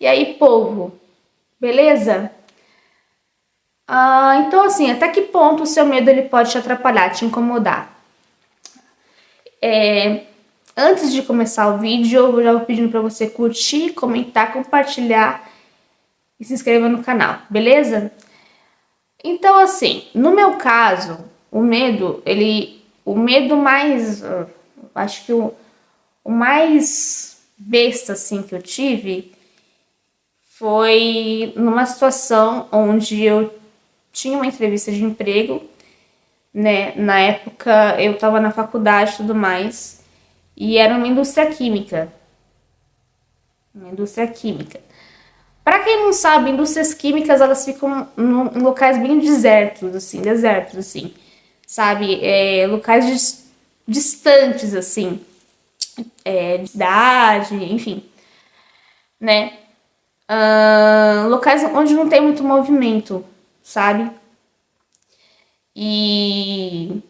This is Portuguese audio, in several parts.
E aí, povo, beleza? Então, assim, até que ponto o seu medo ele pode te atrapalhar, te incomodar? Antes de começar o vídeo, eu já vou pedindo para você curtir, comentar, compartilhar e se inscrever no canal, beleza? Então, assim, no meu caso, o medo mais, acho que o mais besta, assim, que eu tive foi numa situação onde eu tinha uma entrevista de emprego, né? Na época eu estava na faculdade e tudo mais, e era uma indústria química. Uma indústria química. Para quem não sabe, indústrias químicas elas ficam em locais bem desertos, assim, sabe? Locais distantes, assim, de cidade, enfim, né? Locais onde não tem muito movimento, sabe? E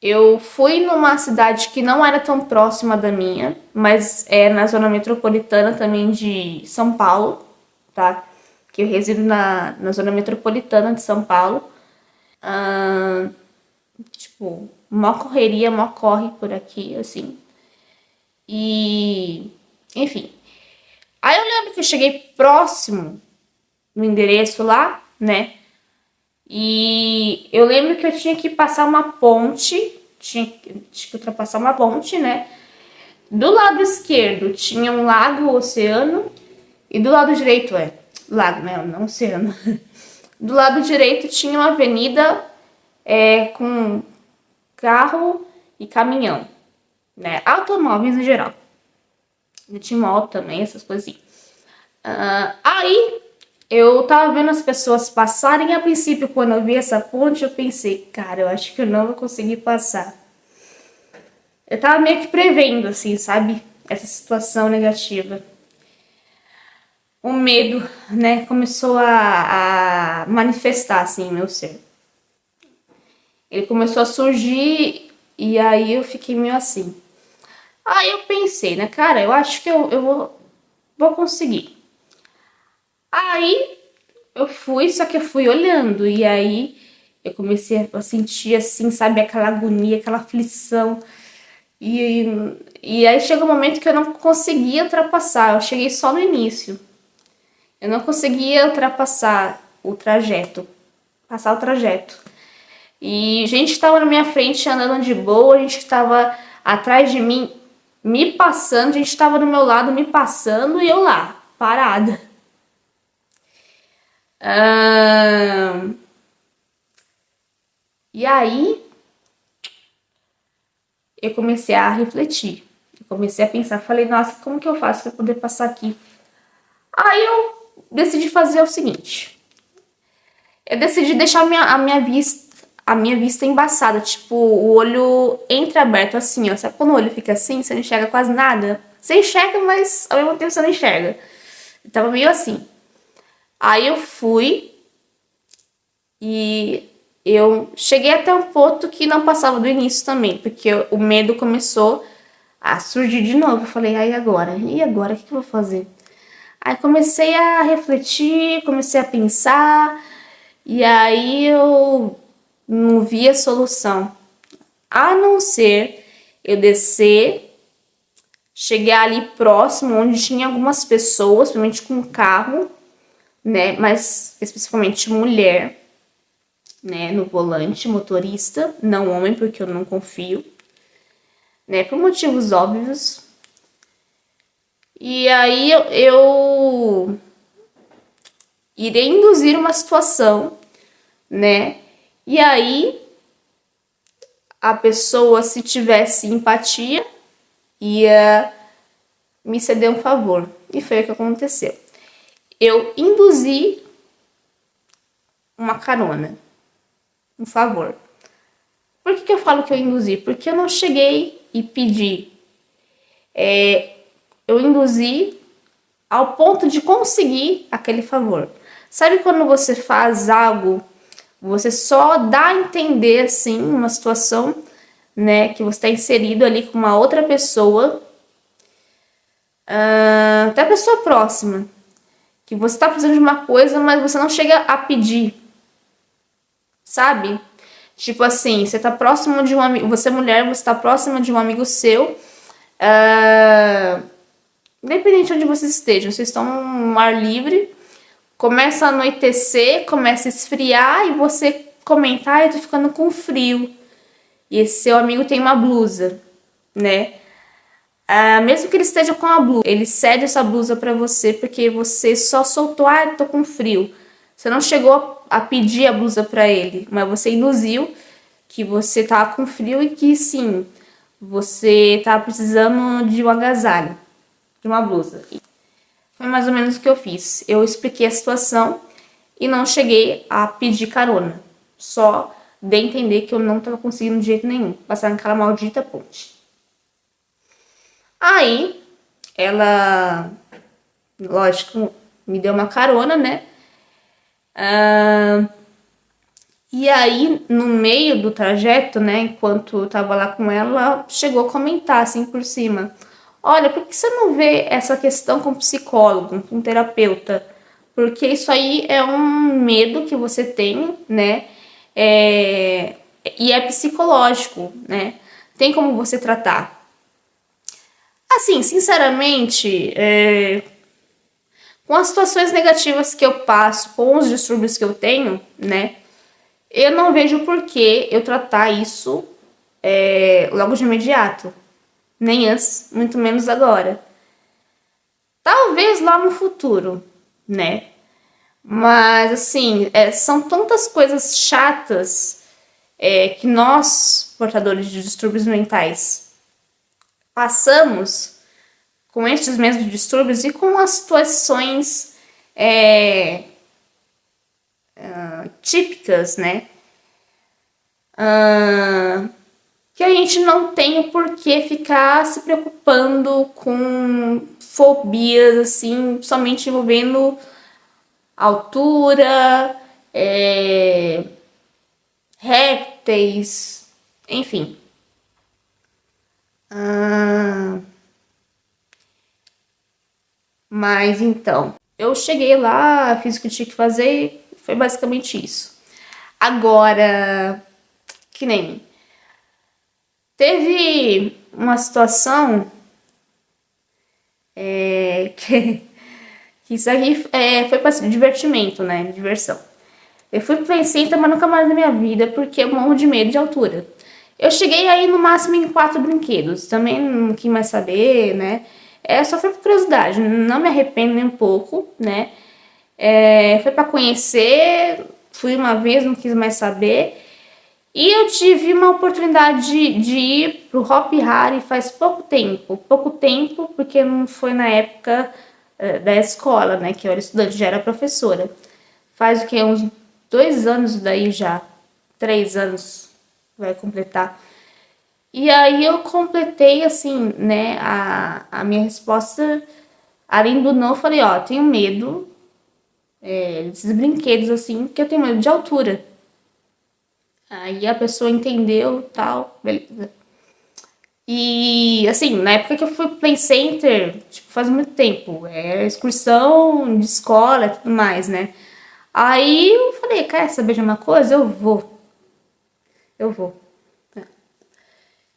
eu fui numa cidade que não era tão próxima da minha, mas é na zona metropolitana também de São Paulo, tá? Que eu resido na zona metropolitana de São Paulo. Tipo, mó correria, mó corre por aqui, assim. E, enfim. Aí eu lembro que eu cheguei próximo no endereço lá, né? E eu lembro que eu tinha que passar uma ponte, tinha que ultrapassar uma ponte, né? Do lado esquerdo tinha um lago, oceano, e do lado direito, lago, né? Não oceano. Do lado direito tinha uma avenida com carro e caminhão, né? Automóveis em geral. Tinha moto também, essas coisinhas. Aí eu tava vendo as pessoas passarem. A princípio, quando eu vi essa ponte, eu pensei, cara, eu acho que eu não vou conseguir passar. Eu tava meio que prevendo, assim, sabe? Essa situação negativa. O medo, né, começou a manifestar, assim, meu ser. Ele começou a surgir e aí eu fiquei meio assim. Aí eu pensei, né, cara, eu acho que eu vou conseguir. Aí eu fui, só que eu fui olhando e aí eu comecei a sentir assim, sabe, aquela agonia, aquela aflição. E, e aí chegou um momento que eu não conseguia ultrapassar, eu cheguei só no início. Eu não conseguia ultrapassar o trajeto, passar o trajeto. E a gente estava na minha frente andando de boa, a gente estava atrás de mim me passando, a gente estava do meu lado me passando e eu lá, parada. E aí eu comecei a refletir. Eu comecei a pensar, falei, nossa, como que eu faço para poder passar aqui? Aí eu decidi fazer o seguinte. Eu decidi deixar a minha vista embaçada, tipo, o olho entreaberto assim, ó. Sabe quando o olho fica assim, você não enxerga quase nada? Você enxerga, mas ao mesmo tempo você não enxerga. Eu tava meio assim. Aí eu fui e eu cheguei até um ponto que não passava do início também, porque o medo começou a surgir de novo. Eu falei, aí agora? E agora? O que eu vou fazer? Aí comecei a refletir, comecei a pensar, e aí eu não via solução. A não ser eu descer, chegar ali próximo, onde tinha algumas pessoas, principalmente com carro, né? Mas especificamente mulher, né? No volante, motorista, não homem, porque eu não confio, né? Por motivos óbvios. E aí eu irei induzir uma situação, né? E aí a pessoa, se tivesse empatia, ia me ceder um favor. E foi o que aconteceu. Eu induzi uma carona, um favor. Por que eu falo que eu induzi? Porque eu não cheguei e pedi. Eu induzi ao ponto de conseguir aquele favor. Sabe quando você faz algo, você só dá a entender, assim, uma situação, né, que você está inserido ali com uma outra pessoa, Até a pessoa próxima, que você tá precisando de uma coisa, mas você não chega a pedir, sabe? Tipo assim, você tá próximo de um amigo, você é mulher, você tá próxima de um amigo seu, independente de onde vocês estejam, vocês estão no ar livre, começa a anoitecer, começa a esfriar e você comenta, eu tô ficando com frio. E esse seu amigo tem uma blusa, né? Mesmo que ele esteja com a blusa, ele cede essa blusa pra você porque você só soltou, eu tô com frio. Você não chegou a pedir a blusa pra ele, mas você induziu que você tava com frio e que sim, você tava precisando de um agasalho, de uma blusa. Foi mais ou menos o que eu fiz. Eu expliquei a situação e não cheguei a pedir carona. Só dei a entender que eu não estava conseguindo de jeito nenhum passar naquela maldita ponte. Aí, ela, lógico, me deu uma carona, né? E aí, no meio do trajeto, né, enquanto eu tava lá com ela, chegou a comentar assim por cima: olha, por que você não vê essa questão com um psicólogo, com um terapeuta? Porque isso aí é um medo que você tem, né? E é psicológico, né? Tem como você tratar. Assim, sinceramente, com as situações negativas que eu passo, com os distúrbios que eu tenho, né? Eu não vejo por que eu tratar isso logo de imediato. Nem antes, muito menos agora. Talvez lá no futuro, né? Mas, assim, são tantas coisas chatas que nós, portadores de distúrbios mentais, passamos com estes mesmos distúrbios e com as situações típicas, né? Que a gente não tem o porquê ficar se preocupando com fobias, assim, somente envolvendo altura, répteis, enfim. Mas então, eu cheguei lá, fiz o que tinha que fazer, foi basicamente isso. Agora, que nem teve uma situação que isso aqui foi para divertimento, né? Diversão. Eu fui pro Play Center, mas nunca mais na minha vida, porque eu morro de medo de altura. Eu cheguei aí no máximo em 4 brinquedos. Também não quis mais saber, né? Só foi por curiosidade. Não me arrependo nem um pouco, né? Foi para conhecer. Fui uma vez, não quis mais saber. E eu tive uma oportunidade de ir pro Hop Hari faz pouco tempo. Pouco tempo, porque não foi na época da escola, né? Que eu era estudante, já era professora. Faz o que? Uns 2 anos daí já. 3 anos vai completar. E aí eu completei, assim, né, a minha resposta. Além do não, eu falei, ó, tenho medo desses brinquedos, assim, porque eu tenho medo de altura. Aí a pessoa entendeu, tal, beleza. E, assim, na época que eu fui pro Play Center, tipo, faz muito tempo. Excursão de escola e tudo mais, né? Aí eu falei, quer saber de uma coisa? Eu vou. Eu vou.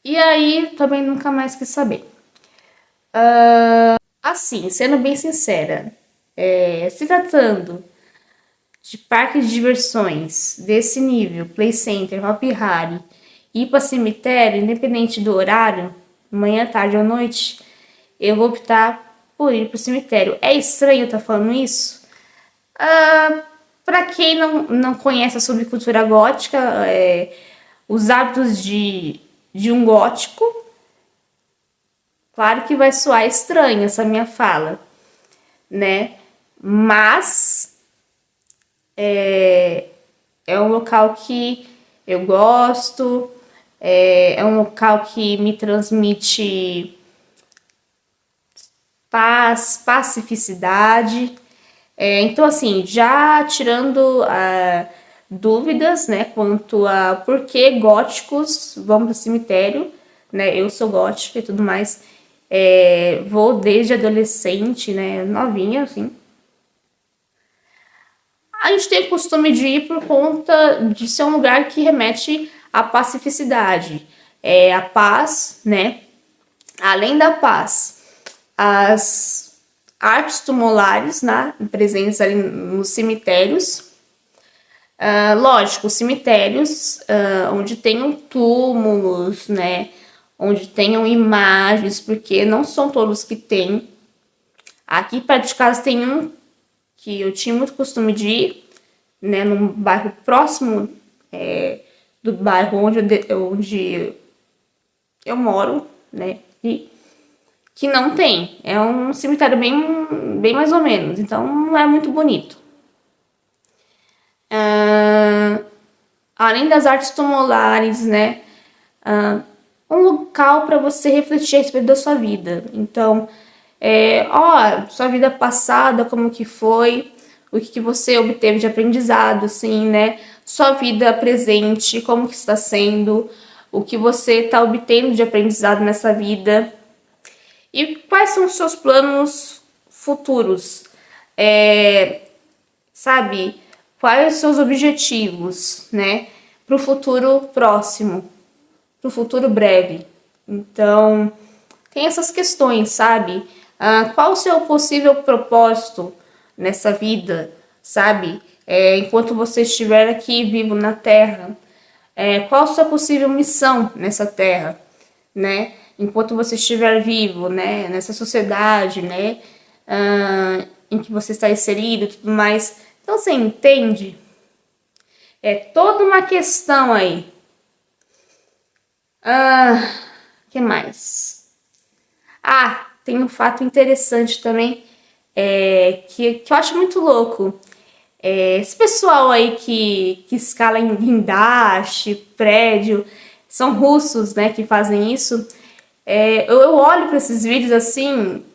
E aí também nunca mais quis saber. Assim, sendo bem sincera, se tratando de parque de diversões desse nível, Play Center, Hop Hari, ir para cemitério, independente do horário, manhã, tarde ou noite, eu vou optar por ir pro cemitério. É estranho eu estar falando isso? Para quem não conhece a subcultura gótica, os hábitos de um gótico, claro que vai soar estranho essa minha fala, né? Mas é um local que eu gosto, é um local que me transmite paz, pacificidade. Então, assim, já tirando dúvidas, né, quanto a por que góticos vão para o cemitério, né? Eu sou gótica e tudo mais. Vou desde adolescente, né? Novinha, assim. A gente tem o costume de ir por conta de ser um lugar que remete à pacificidade. A paz, né? Além da paz, as artes tumulares, né? Presentes ali nos cemitérios. Lógico, cemitérios onde tenham túmulos, né? Onde tenham imagens, porque não são todos que tem. Aqui perto de casa tem um que eu tinha muito costume de ir, né? Num bairro próximo do bairro onde eu moro, né? E que não tem. É um cemitério bem mais ou menos. Então não é muito bonito. Além das artes tumulares, né? Um local para você refletir a respeito da sua vida. Então, sua vida passada, como que foi, o que você obteve de aprendizado, assim, né? Sua vida presente, como que está sendo, o que você está obtendo de aprendizado nessa vida e quais são os seus planos futuros, sabe? Quais os seus objetivos, né? Para o futuro próximo, para o futuro breve. Então, tem essas questões, sabe? Qual o seu possível propósito nessa vida, sabe? Enquanto você estiver aqui vivo na Terra, qual a sua possível missão nessa Terra, né? Enquanto você estiver vivo, né? Nessa sociedade, né? Em que você está inserido e tudo mais. Então, você entende? É toda uma questão aí. Que mais? Tem um fato interessante também, que eu acho muito louco. Esse pessoal aí que escala em guindaste, prédio, são russos, né, que fazem isso. Eu olho para esses vídeos assim,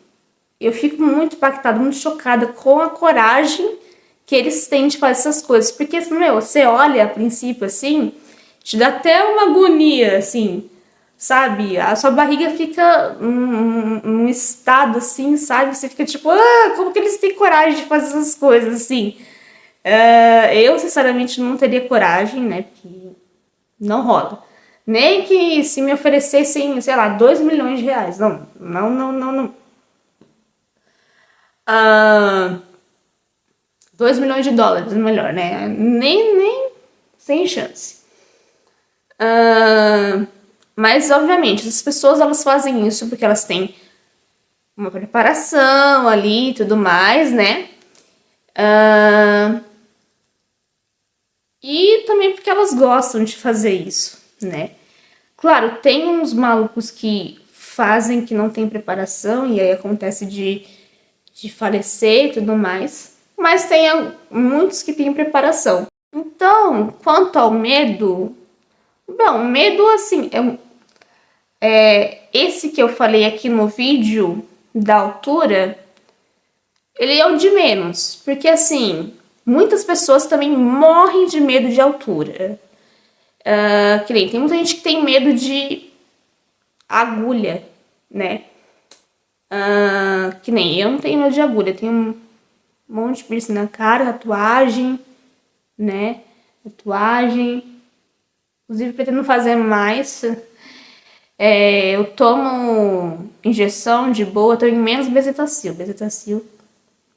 eu fico muito impactada, muito chocada com a coragem que eles têm de fazer essas coisas. Porque, você olha a princípio assim, te dá até uma agonia, assim, sabe? A sua barriga fica num estado assim, sabe? Você fica tipo, como que eles têm coragem de fazer essas coisas assim? Eu, sinceramente, não teria coragem, né? Porque não rola. Nem que se me oferecessem, sei lá, 2 milhões de reais. Não, não, não, não, não. 2 milhões de dólares, melhor, né? Nem, sem chance. Mas, obviamente, as pessoas, elas fazem isso porque elas têm uma preparação ali e tudo mais, né? E também porque elas gostam de fazer isso, né? Claro, tem uns malucos que fazem que não tem preparação e aí acontece de falecer e tudo mais. Mas tem muitos que têm preparação. Então, quanto ao medo, bom, medo assim, esse que eu falei aqui no vídeo da altura, ele é o de menos, porque assim, muitas pessoas também morrem de medo de altura. Que nem, tem muita gente que tem medo de agulha, né? Que nem eu não tenho medo de agulha, tenho um monte de piercing na cara, tatuagem, né? Tatuagem. Inclusive, pretendo fazer mais. Eu tomo injeção de boa, tenho menos bezetacil. Bezetacil,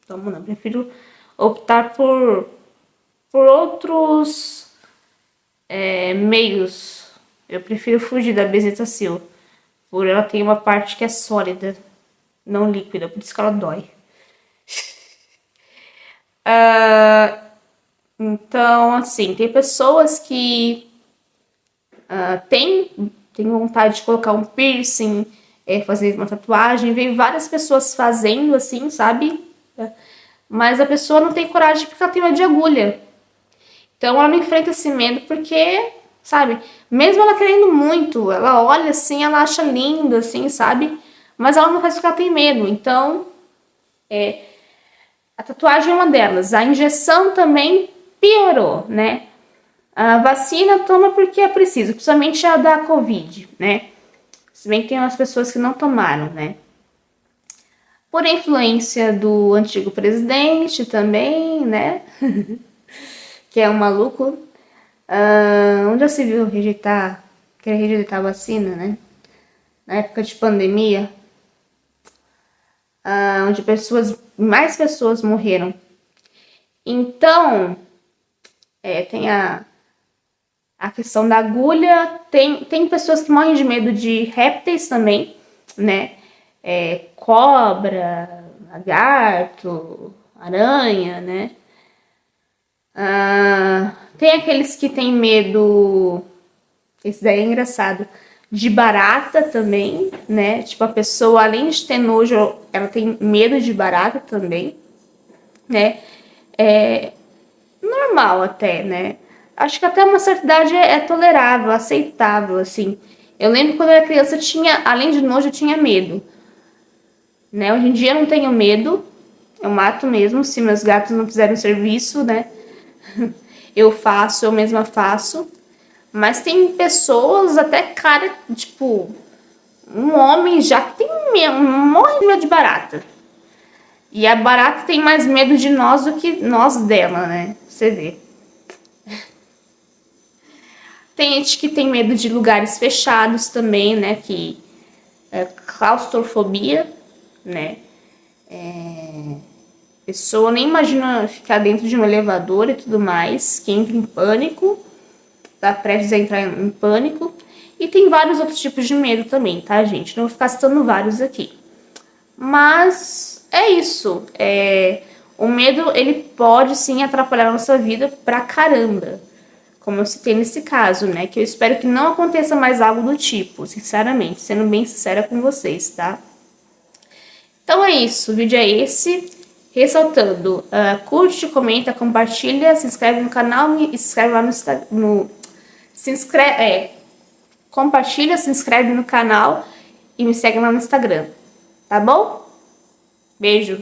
tomo não. Prefiro optar por outros meios. Eu prefiro fugir da bezetacil. Por ela tem uma parte que é sólida, não líquida, por isso que ela dói. Então, assim, tem pessoas que têm vontade de colocar um piercing, fazer uma tatuagem. Veio várias pessoas fazendo, assim, sabe? Mas a pessoa não tem coragem porque ela tem medo de agulha. Então, ela não enfrenta esse medo porque, sabe? Mesmo ela querendo muito, ela olha assim, ela acha lindo, assim, sabe? Mas ela não faz porque ela tem medo. Então, a tatuagem é uma delas. A injeção também piorou, né? A vacina toma porque é preciso, principalmente a da Covid, né? Se bem que tem umas pessoas que não tomaram, né? por influência do antigo presidente também, né? Que é um maluco. Onde já se viu querer rejeitar a vacina, né? Na época de pandemia, onde mais pessoas morreram. Então, tem a questão da agulha, tem pessoas que morrem de medo de répteis também, né? Cobra, lagarto, aranha, né? Tem aqueles que têm medo, esse daí é engraçado, de barata também, né? Tipo, a pessoa, além de ter nojo, ela tem medo de barata também, né? Normal até, né? Acho que até uma certa idade é tolerável, aceitável, assim. Eu lembro quando eu era criança, além de nojo, eu tinha medo, né? Hoje em dia eu não tenho medo, eu mato mesmo, se meus gatos não fizerem serviço, né? Eu mesma faço. Mas tem pessoas, até cara, tipo, um homem já que morre de medo de barata. E a barata tem mais medo de nós do que nós dela, né? Você vê. Tem gente que tem medo de lugares fechados também, né? Que é claustrofobia, né? Pessoa nem imagina ficar dentro de um elevador e tudo mais, que entra em pânico, tá prestes a entrar em pânico. E tem vários outros tipos de medo também, tá, gente? Não vou ficar citando vários aqui. Mas é isso. O medo, ele pode sim atrapalhar a nossa vida pra caramba. Como eu citei nesse caso, né? Que eu espero que não aconteça mais algo do tipo, sinceramente, sendo bem sincera com vocês, tá? Então é isso, o vídeo é esse. Ressaltando, curte, comenta, compartilha, se inscreve no canal e se inscreve lá compartilha, se inscreve no canal e me segue lá no Instagram, tá bom? Beijo!